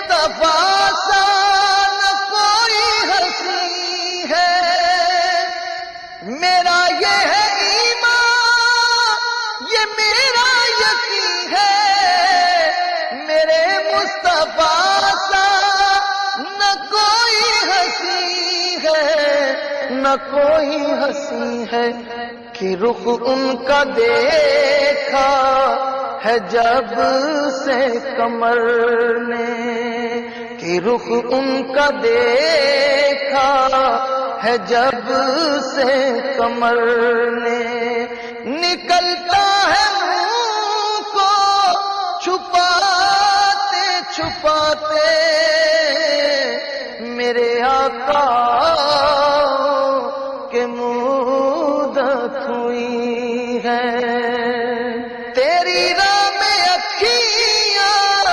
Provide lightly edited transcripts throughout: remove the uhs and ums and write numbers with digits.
مصطفیٰ سا نہ کوئی ہنسی ہے، میرا یہ ہے ایمان، یہ میرا یقین ہے، میرے مصطفیٰ سا نہ کوئی ہنسی ہے، نہ کوئی ہنسی ہے، کہ رخ ان کا دیکھا ہے جب سے قمر نے، کہ رخ ان کا دیکھا ہے جب سے قمر نے، نکلتا ہے منہ کو چھپاتے چھپاتے میرے آقا کے مدت ہوئی ہے، تیری راہ میں اکھیاں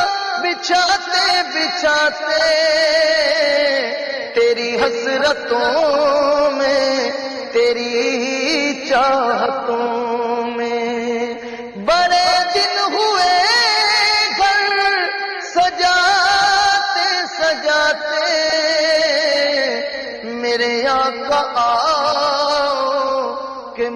بچھاتے بچھاتے تیری حسرتوں میں، تیری چاہتوں میں، بڑے دن ہوئے گھر سجاتے سجاتے میرے آقا آؤ کہ